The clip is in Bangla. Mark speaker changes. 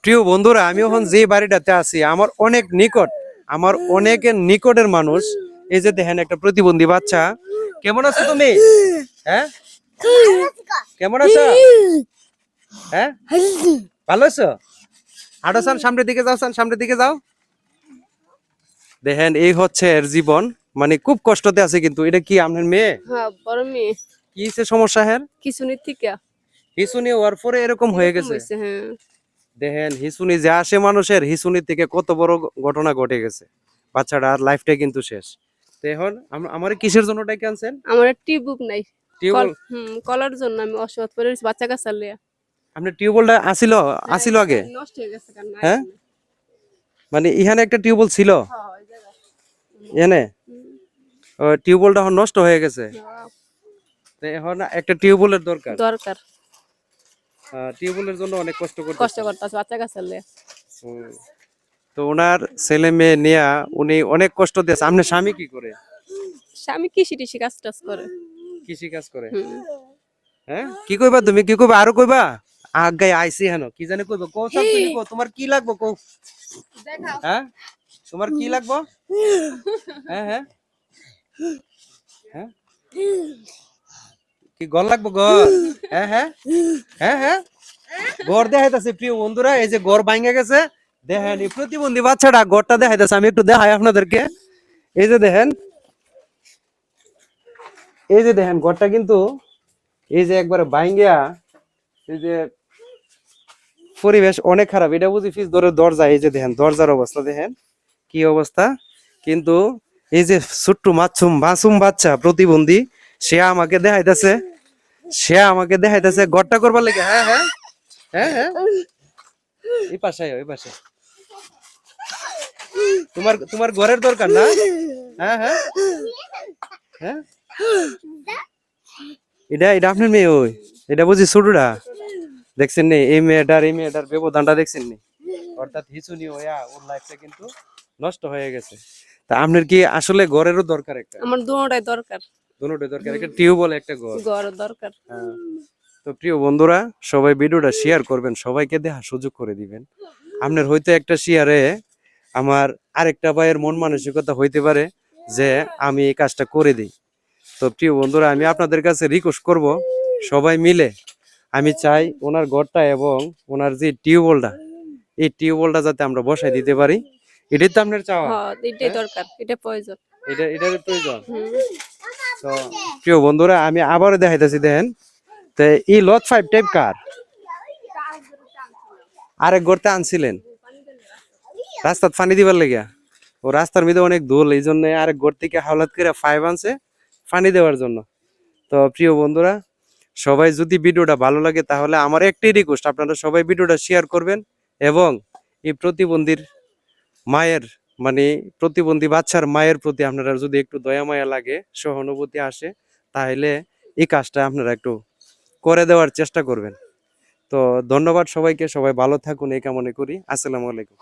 Speaker 1: প্রিয় বন্ধুরা, আমি এখন যে বাড়িটাতে আছি আমার অনেক নিকট, আমার অনেকের নিকটের মানুষ। এই যে দেখেন একটা প্রতিবন্ধী বাচ্চা। কেমন আছো তুমি? হ্যাঁ, কেমন আছো? হ্যাঁ, ভালো আছো? হাঁটো সান, সামনের দিকে যাও, সান সামনের দিকে যাও। দেখেন এই হচ্ছে এর জীবন, মানে খুব কষ্টতে আছে। কিন্তু এটা কি আপনার মেয়ে?
Speaker 2: হ্যাঁ, বড় মেয়ে।
Speaker 1: কি সমস্যা হ্যাঁ?
Speaker 2: কিছুনি থেকে
Speaker 1: হিসুনি হওয়ার পরে এরকম হয়ে
Speaker 2: এরকম
Speaker 1: গেছে।
Speaker 2: হয়েছে। হ্যাঁ,
Speaker 1: দেখেন হিসুনি যে আসে মানুষের, হিসুনি থেকে কত বড় ঘটনা ঘটে গেছে। বাচ্চাটার লাইফটা কিন্তু শেষ। তো এখন আমার কিসের জন্য ডেকে আনছেন?
Speaker 2: আমার টিউব নাই।
Speaker 1: টিউবওয়েল?
Speaker 2: কলার জন্য আমি অসহায় পড়ে রয়েছি, বাচ্চা কাচ্চা লিয়া।
Speaker 1: আপনার টিউবওয়েলটা আসিল আসিল আগে?
Speaker 2: নষ্ট হয়ে গেছে কারণ নাই
Speaker 1: হ্যাঁ,
Speaker 2: এখানে।
Speaker 1: মানে এখানে একটা টিউবওয়েল ছিল
Speaker 2: হ্যাঁ, ওই জায়গায়।
Speaker 1: এনে, টিউবওয়েলটা এখন নষ্ট হয়ে গেছে।
Speaker 2: হ্যাঁ,
Speaker 1: তো এখন একটা টিউবওয়েলের দরকার।
Speaker 2: দরকার।
Speaker 1: টিউবওয়েলের জন্য অনেক কষ্ট
Speaker 2: কষ্ট
Speaker 1: করতেছে।
Speaker 2: করতেছে বাচ্চা কাচ্চা লিয়া।
Speaker 1: হুম। তো ওনার ছেলে মেয়ে নিয়ে উনি অনেক কষ্ট দিয়েছে। আপনার স্বামী কি করে?
Speaker 2: স্বামী কৃষি টিষি কাজ টাজ করে।
Speaker 1: কৃষি কাজ করে।
Speaker 2: হুম।
Speaker 1: হ্যাঁ, কি কইবা তুমি? কি কইবা? আরো কইবা? আগাই আইছি হেন কি জানি কইবা? কও সব তুমি কও, তোমার কি লাগবে কও? হ্যাঁ, তোমার কি লাগবে? হ্যাঁ হ্যাঁ হ্যাঁ, কি ঘর লাগবে ঘর? হ্যাঁ হ্যাঁ হ্যাঁ হ্যাঁ, ঘর দেখাইতাছে প্রিয় বন্ধুরা। এই যে ঘর ভাঙে গেছে, দেখেন এই প্রতিবন্ধী বাচ্চাটা ঘরটা দেখাইতাছে। আমি একটু দেখাই আপনাদেরকে। এই যে দেখেন, এই যে দেখেন ঘরটা কিন্তু এই যে একবারে ভাঙ্গিয়া, এই যে পরিবেশ অনেক খারাপ। এটা বুঝি ফিস ধরে দরজা, এই যে দেখেন দরজার অবস্থা দেখেন কি অবস্থা। কিন্তু এই যে ছোট্ট মাসুম বাচ্চা প্রতিবন্ধী, সে আমাকে দেখাইতেছে ঘরটা করবার লাগে। হ্যাঁ হ্যাঁ হ্যাঁ হ্যাঁ, এই পাশে আয়, ওই পাশে। তোমার তোমার ঘরের দরকার না? হ্যাঁ হ্যাঁ হ্যাঁ, এটা এটা আপনার মেয়ে? ওই এটা বুঝি ছোটটা? দেখছেন নি এই মেয়েটার ব্যবধানটা দেখছেন নি? অর্থাৎ হিচুনি হইয়া ওর লাইফটা কিন্তু নষ্ট হয়ে গেছে। তা আপনার কি আসলে ঘরেরও দরকার একটা?
Speaker 2: আমার দুটোটাই দরকার।
Speaker 1: দুটোই দরকার, একটা টিউবওয়েল একটা ঘর।
Speaker 2: ঘর দরকার।
Speaker 1: হ্যাঁ। তো প্রিয় বন্ধুরা, সবাই ভিডিওটা শেয়ার করবেন, সবাইকে দেখার সুযোগ করে দিবেন। আপনার হয়তো একটা শেয়ারে আমার আরেকটা ভাইয়ের মন মানসিকতা হইতে পারে যে আমি এই কাজটা করে দিই। তো প্রিয় বন্ধুরা, আমি আপনাদের কাছে রিকোয়েস্ট করব, সবাই মিলে আমি চাই ওনার ঘরটা এবং ওনার যে টিউবওয়েলটা, এই টিউবওয়েলটা যাতে আমরা বসাই দিতে পারি। এটাই তো আপনার চাওয়া?
Speaker 2: হ্যাঁ, এটাই দরকার, এটা প্রয়োজন।
Speaker 1: এটার প্রয়োজন।
Speaker 2: হুম।
Speaker 1: তো প্রিয় বন্ধুরা, আমি আবারও দেখাইতেছি দেখেন। তো এই লত 5 টাইপ কার আরেক গড়তে আনছিলেন রাস্তার পানি দিবার লেগিয়া। ও রাস্তার মধ্যে অনেক ধুল, এই জন্য আরেক গড় থেকে হাওলাত করে 5 আনছে পানি দেওয়ার জন্য। তো প্রিয় বন্ধুরা, সবাই যদি ভিডিওটা ভালো লাগে তাহলে আমার একটাই রিকোয়েস্ট, আপনারা সবাই ভিডিওটা শেয়ার করবেন এবং এই প্রতিবন্ধীর মায়ের, মানে প্রতিবন্ধী বাচ্চার মায়ের প্রতি আপনারা যদি একটু দয়া মায়া লাগে, সহানুভূতি আসে, তাহলে এই কাজটা আপনারা একটু করে দেওয়ার চেষ্টা করবেন। তো ধন্যবাদ সবাইকে, সবাই ভালো থাকুন এই কামনা করি। আসসালামু আলাইকুম।